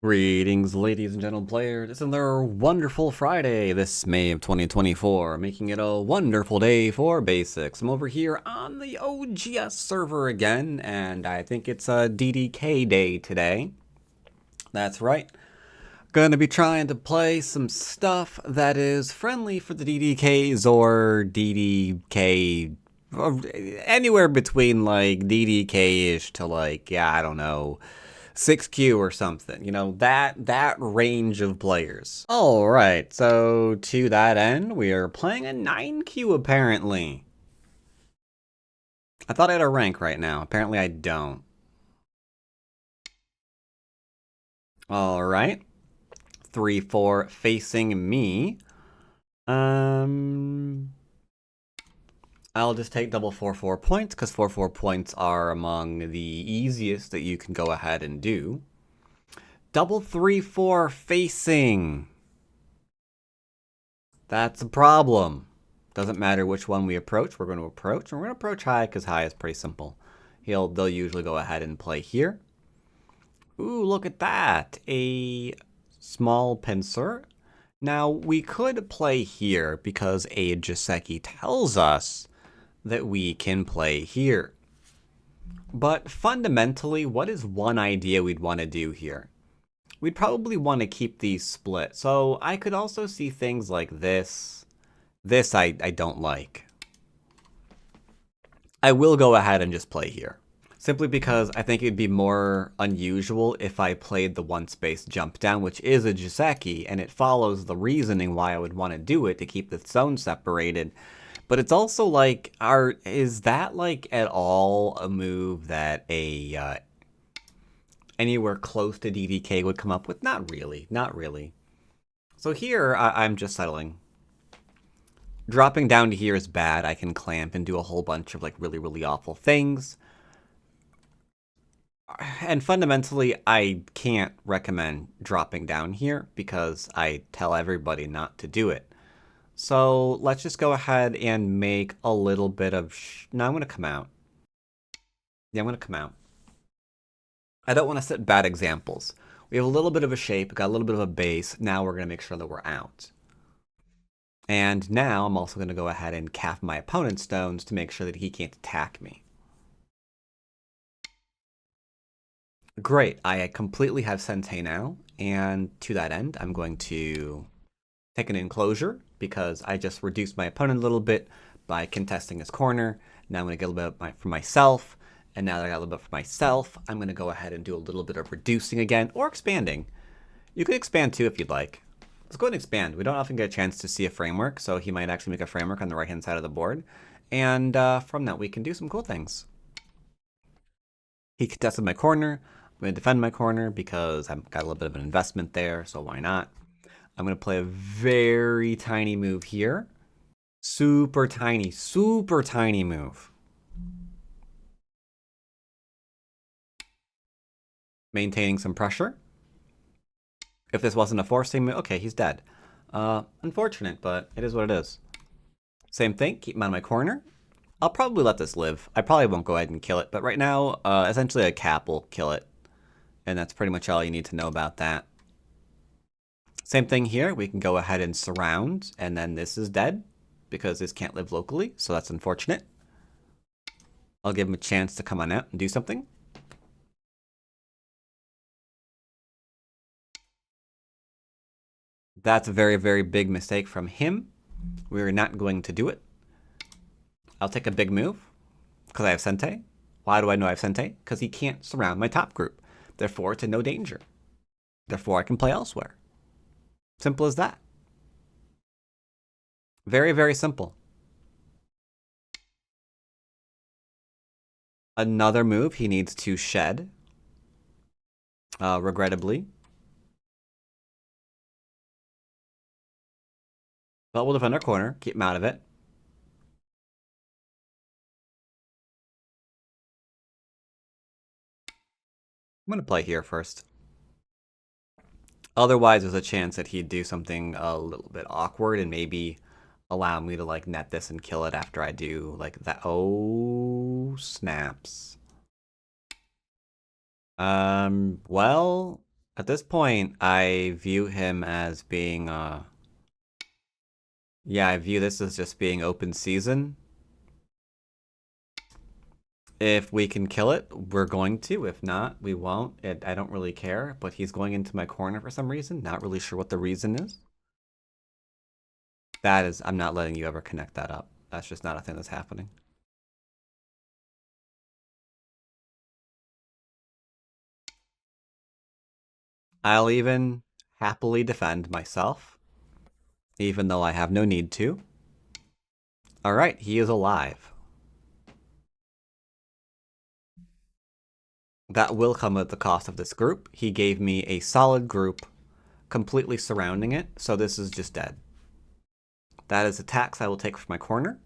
Greetings, ladies and gentlemen players. It's another wonderful Friday this May of 2024, making it a wonderful day for basics. I'm over here on the OGS server again, and I think it's a DDK day today. That's right. Gonna be trying to play some stuff that is friendly for the DDKs or DDK, or anywhere between like DDK-ish to like, yeah, I don't know, 6Q or something, that range of players. All right, so to that end, we are playing a 9Q apparently. I thought I had a rank right now. Apparently I don't. All right. 3-4 facing me. I'll just take double 4-4 points because 4-4 points are among the easiest that you can go ahead and do. Double 3-4 facing. That's a problem. Doesn't matter which one we approach, we're going to approach. And we're going to approach high because high is pretty simple. They'll usually go ahead and play here. Ooh, look at that. A small pincer. Now, we could play here because a Joseki tells us that we can play here. But fundamentally, what is one idea we'd want to do here? We'd probably want to keep these split. So I could also see things like this. This I don't like. I will go ahead and just play here. Simply because I think it'd be more unusual if I played the one space jump down, which is a Joseki, and it follows the reasoning why I would want to do it to keep the zone separated. But it's also like, is that like at all a move that a anywhere close to DDK would come up with? Not really, not really. So here I'm just settling. Dropping down to here is bad. I can clamp and do a whole bunch of like really, really awful things. And fundamentally, I can't recommend dropping down here because I tell everybody not to do it. So let's just go ahead and make a little bit of... No, I'm going to come out. Yeah, I'm going to come out. I don't want to set bad examples. We have a little bit of a shape, got a little bit of a base. Now we're going to make sure that we're out. And now I'm also going to go ahead and calf my opponent's stones to make sure that he can't attack me. Great, I completely have Sente now, and to that end, I'm going to take an enclosure because I just reduced my opponent a little bit by contesting his corner. Now I'm going to get a little bit for myself, and now that I got a little bit for myself, I'm going to go ahead and do a little bit of reducing again, or expanding. You can expand too if you'd like. Let's go ahead and expand. We don't often get a chance to see a framework, so he might actually make a framework on the right-hand side of the board. And from that, we can do some cool things. He contested my corner. I'm going to defend my corner because I've got a little bit of an investment there, so why not? I'm going to play a very tiny move here. Super tiny move. Maintaining some pressure. If this wasn't a forcing move, okay, he's dead. Unfortunate, but it is what it is. Same thing, keep him out of my corner. I'll probably let this live. I probably won't go ahead and kill it, but right now, essentially a cap will kill it. And that's pretty much all you need to know about that. Same thing here, we can go ahead and surround, and then this is dead, because this can't live locally, so that's unfortunate. I'll give him a chance to come on out and do something. That's a very, very big mistake from him. We're not going to do it. I'll take a big move, because I have Sente. Why do I know I have Sente? Because he can't surround my top group. Therefore, it's in no danger. Therefore, I can play elsewhere. Simple as that. Very, very simple. Another move he needs to shed. Regrettably. But we'll defend our corner. Keep him out of it. I'm going to play here first. Otherwise, there's a chance that he'd do something a little bit awkward and maybe allow me to like net this and kill it after I do like that. Oh, snaps. Well, At this point, I view him as being, yeah, I view this as just being open season. If we can kill it, we're going to. If not, we won't. I don't really care, but he's going into my corner for some reason. Not really sure what the reason is. That is, I'm not letting you ever connect that up. That's just not a thing that's happening. I'll even happily defend myself, even though I have no need to. Alright, he is alive. That will come at the cost of this group. He gave me a solid group completely surrounding it, so this is just dead. That is a tax I will take from my corner.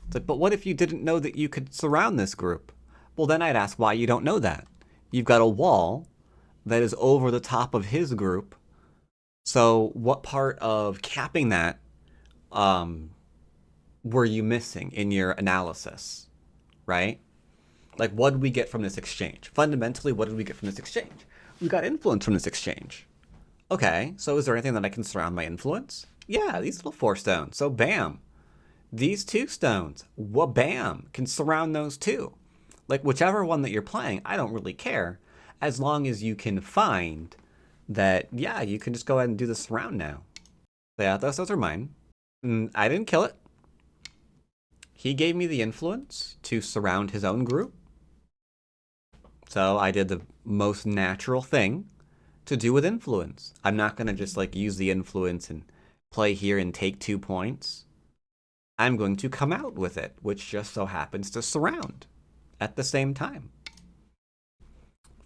It's like, but what if you didn't know that you could surround this group? Well, then I'd ask why you don't know that. You've got a wall that is over the top of his group. So what part of capping that were you missing in your analysis, right? Like, what did we get from this exchange? Fundamentally, what did we get from this exchange? We got influence from this exchange. Okay, so is there anything that I can surround my influence? Yeah, these little 4 stones. So bam. These 2 stones, bam, can surround those 2. Like, whichever one that you're playing, I don't really care. As long as you can find that, yeah, you can just go ahead and do the surround now. Yeah, those are mine. I didn't kill it. He gave me the influence to surround his own group. So I did the most natural thing to do with influence. I'm not going to just like use the influence and play here and take 2 points. I'm going to come out with it, which just so happens to surround at the same time.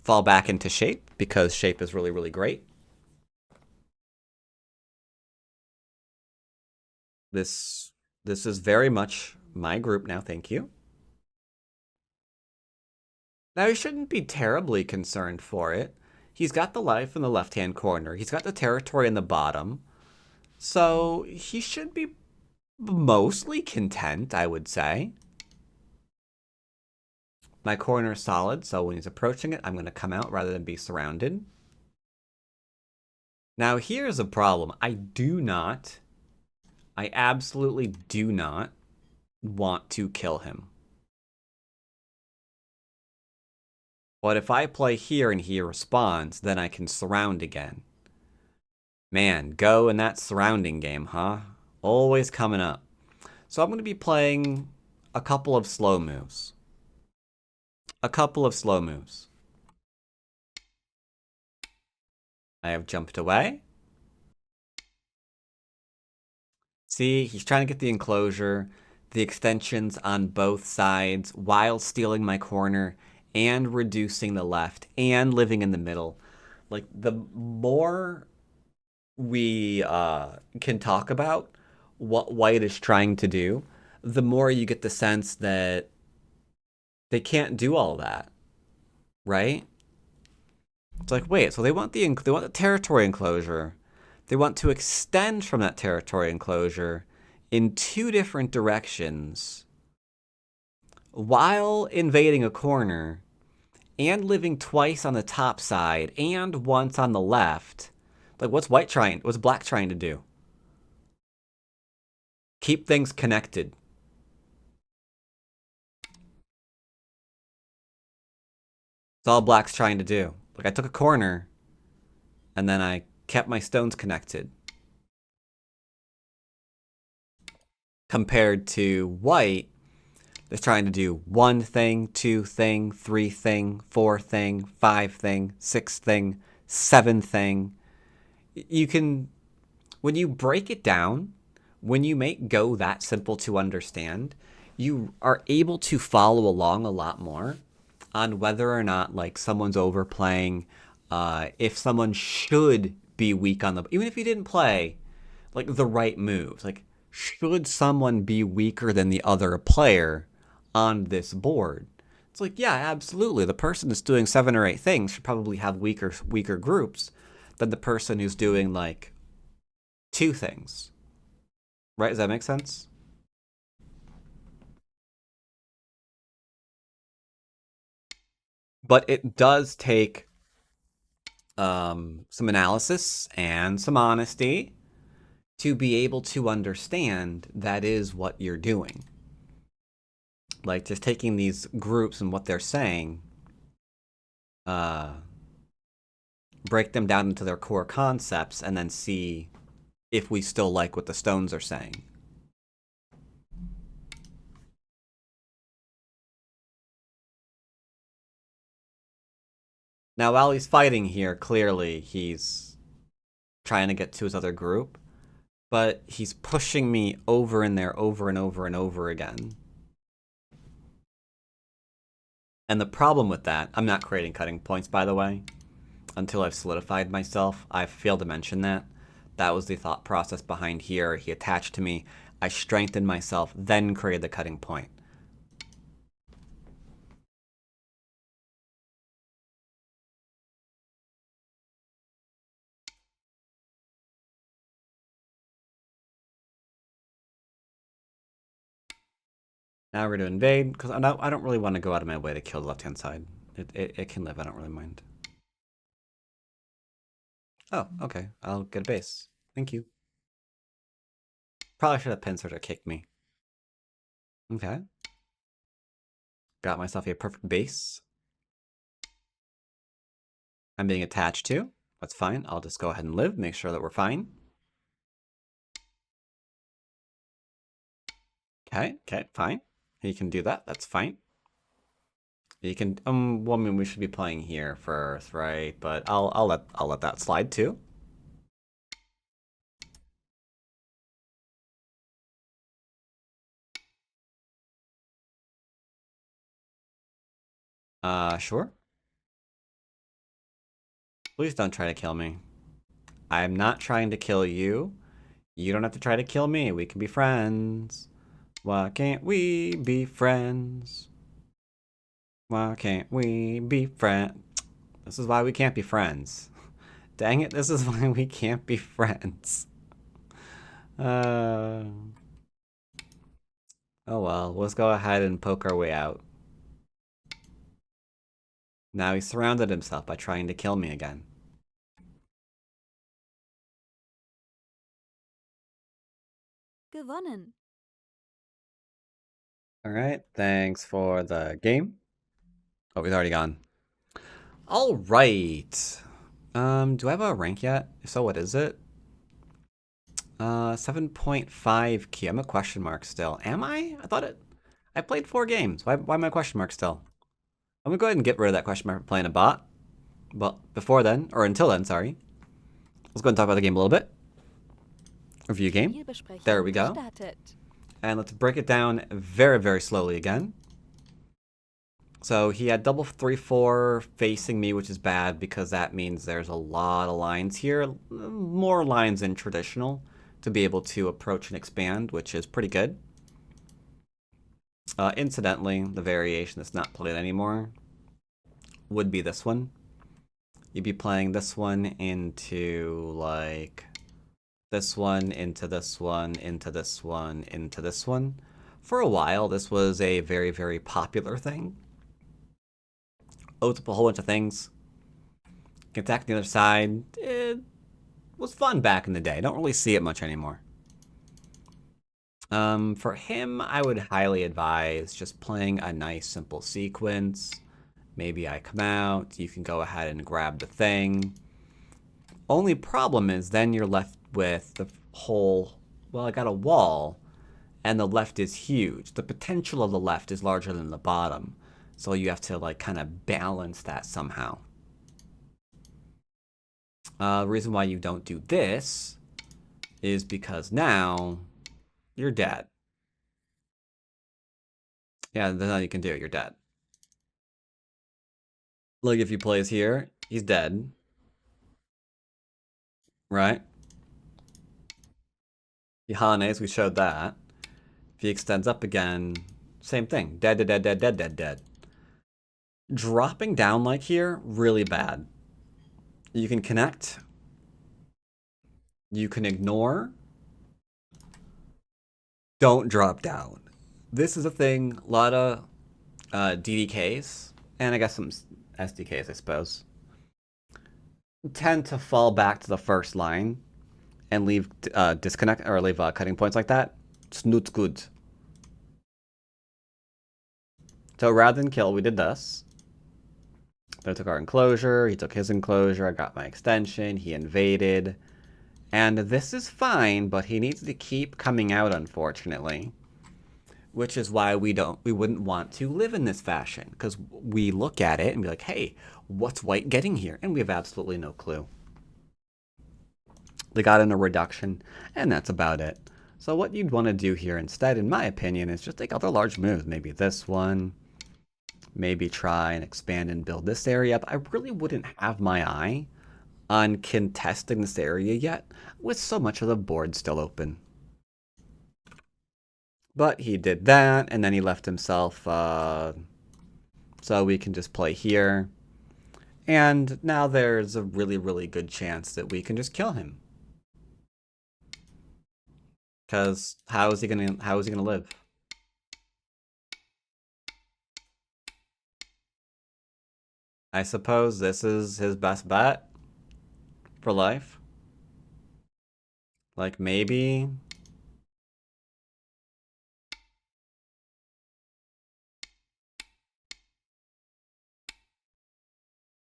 Fall back into shape because shape is really, really great. This is very much my group now, thank you. Now, he shouldn't be terribly concerned for it. He's got the life in the left-hand corner. He's got the territory in the bottom. So he should be mostly content, I would say. My corner is solid, so when he's approaching it, I'm going to come out rather than be surrounded. Now, here's a problem. I absolutely do not want to kill him. But if I play here and he responds, then I can surround again. Man, Go in that surrounding game, huh? Always coming up. So I'm going to be playing a couple of slow moves. I have jumped away. See, he's trying to get the enclosure, the extensions on both sides while stealing my corner and reducing the left and living in the middle. Like, the more we can talk about what white is trying to do, the more you get the sense that they can't do all that, right? It's like, wait, so they want the territory enclosure. They want to extend from that territory enclosure in 2 different directions while invading a corner and living twice on the top side and once on the left. Like, what's black trying to do? Keep things connected. That's all black's trying to do. Like, I took a corner and then I kept my stones connected. Compared to white, that's trying to do 1 thing, 2 thing, 3 thing, 4 thing, 5 thing, 6 thing, 7 thing. You can, when you break it down, when you make Go that simple to understand, you are able to follow along a lot more on whether or not like someone's overplaying, if someone should be weak on the, even if you didn't play like the right moves, like should someone be weaker than the other player on this board? It's like, yeah, absolutely. The person that's doing 7 or 8 things should probably have weaker groups than the person who's doing like 2 things. Right? Does that make sense? But it does take some analysis and some honesty to be able to understand that is what you're doing. Like just taking these groups and what they're saying, break them down into their core concepts, and then see if we still like what the stones are saying. Now, while he's fighting here, clearly he's trying to get to his other group, but he's pushing me over in there over and over and over again. And the problem with that, I'm not creating cutting points, by the way, until I've solidified myself. I failed to mention that. That was the thought process behind here. He attached to me. I strengthened myself, then created the cutting point. Now we're going to invade, because I don't really want to go out of my way to kill the left-hand side. It can live, I don't really mind. Oh, okay. I'll get a base. Thank you. Probably should have pincered or kicked me. Okay. Got myself a perfect base. I'm being attached to. That's fine. I'll just go ahead and live, make sure that we're fine. Okay, fine. He can do that. That's fine. You can well, I mean, we should be playing here first, right? But I'll let that slide too. Sure. Please don't try to kill me. I'm not trying to kill you. You don't have to try to kill me. We can be friends. Why can't we be friends? Why can't we be friends? This is why we can't be friends. Dang it, this is why we can't be friends. Oh well, let's go ahead and poke our way out. Now he's surrounded himself by trying to kill me again. Gewonnen. Alright, thanks for the game. Oh, he's already gone. Alright. Do I have a rank yet? If so, what is it? 7.5 key. I'm a question mark still. Am I? I played 4 games. Why am I a question mark still? I'm gonna go ahead and get rid of that question mark for playing a bot. But before then, or until then, sorry. Let's go and talk about the game a little bit. Review game. There we go. And let's break it down very, very slowly again. So he had double 3-4 facing me, which is bad because that means there's a lot of lines here. More lines than traditional to be able to approach and expand, which is pretty good. Incidentally, the variation that's not played anymore would be this one. You'd be playing this one into like this one, into this one, into this one, into this one. For a while, this was a very, very popular thing. Opens up a whole bunch of things. Can attack the other side. It was fun back in the day. Don't really see it much anymore. For him, I would highly advise just playing a nice simple sequence. Maybe I come out, you can go ahead and grab the thing. Only problem is then you're left with the whole, well, I got a wall, and the left is huge. The potential of the left is larger than the bottom. So you have to like kind of balance that somehow. The reason why you don't do this is because now you're dead. Yeah, there's nothing you can do. You're dead. Look, if he plays here, he's dead. Right? He Hanes, we showed that. If he extends up again, same thing. Dead, dead, dead, dead, dead, dead, dead. Dropping down like here, really bad. You can connect. You can ignore. Don't drop down. This is a thing. A lot of DDKs, and I guess some SDKs, I suppose. tend to fall back to the first line and leave disconnect or leave cutting points like that. It's not good. So rather than kill, we did this. They took our enclosure, he took his enclosure, I got my extension, he invaded. And this is fine, but he needs to keep coming out, unfortunately. Which is why we wouldn't want to live in this fashion. Because we look at it and be like, hey, what's white getting here? And we have absolutely no clue. They got in a reduction, and that's about it. So what you'd want to do here instead, in my opinion, is just take other large moves. Maybe this one. Maybe try and expand and build this area up. I really wouldn't have my eye on contesting this area yet, with so much of the board still open. But he did that, and then he left himself, so we can just play here. And now there's a really, really good chance that we can just kill him. Because how is he gonna live? I suppose this is his best bet for life. Like maybe.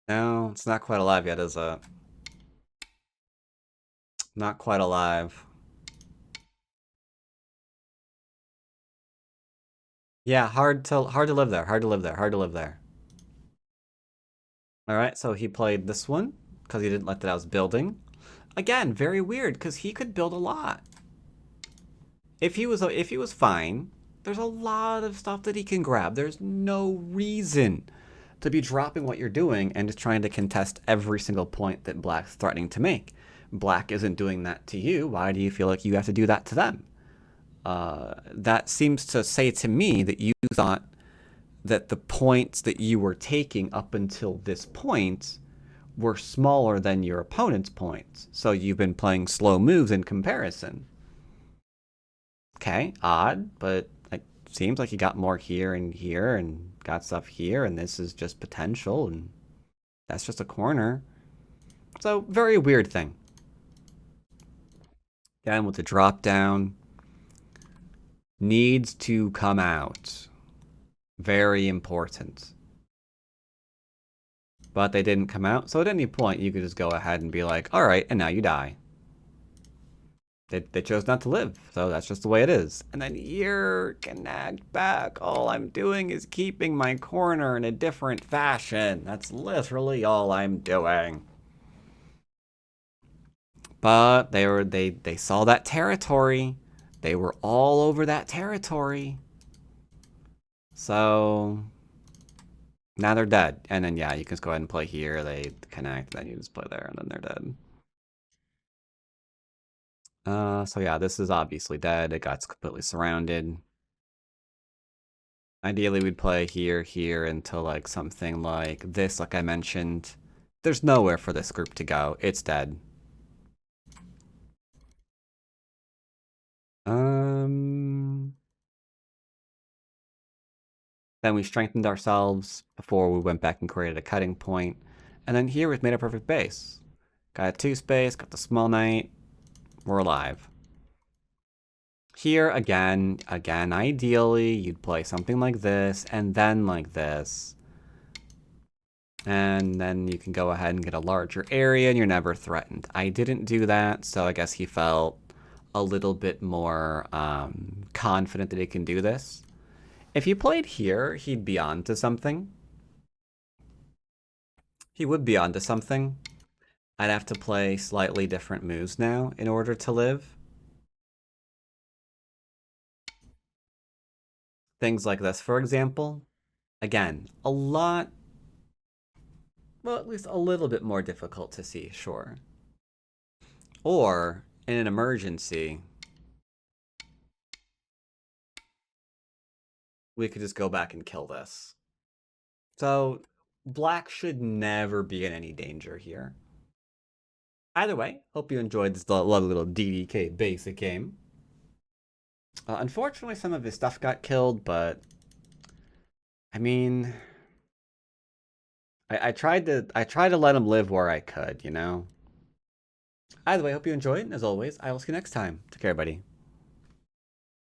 No, it's not quite alive yet, is it? Not quite alive. Yeah, hard to live there. Hard to live there. Hard to live there. All right, so he played this one because he didn't like that I was building. Again, very weird because he could build a lot. If he was fine, there's a lot of stuff that he can grab. There's no reason to be dropping what you're doing and just trying to contest every single point that Black's threatening to make. Black isn't doing that to you. Why do you feel like you have to do that to them? That seems to say to me that you thought that the points that you were taking up until this point were smaller than your opponent's points. So you've been playing slow moves in comparison. Okay, odd, but it seems like you got more here and got stuff here, and this is just potential, and that's just a corner. So, very weird thing. Again, with the drop down, needs to come out. Very important. But they didn't come out, so at any point you could just go ahead and be like, alright, and now you die. They chose not to live, so that's just the way it is. And then here, connect back. All I'm doing is keeping my corner in a different fashion. That's literally all I'm doing. But they saw that territory. They were all over that territory. So now they're dead. And then yeah, you can just go ahead and play here. They connect, then you just play there, and then they're dead. So yeah, this is obviously dead. It got completely surrounded. Ideally, we'd play here, here, until like something like this, like I mentioned. There's nowhere for this group to go. It's dead. Then we strengthened ourselves before we went back and created a cutting point. And then here we've made a perfect base. Got a 2-space, got the small knight. We're alive. Here, again, ideally, you'd play something like this, and then like this. And then you can go ahead and get a larger area, and you're never threatened. I didn't do that, so I guess he felt a little bit more confident that he can do this. If he played here, he'd be on to something. He would be on to something. I'd have to play slightly different moves now in order to live. Things like this, for example. Again, a lot, well, at least a little bit more difficult to see, sure. Or, in an emergency, we could just go back and kill this. So, Black should never be in any danger here. Either way, hope you enjoyed this lovely little DDK basic game. Unfortunately, some of his stuff got killed, but I mean, I tried to let him live where I could, you know? Either way, I hope you enjoyed, and as always, I will see you next time. Take care, buddy.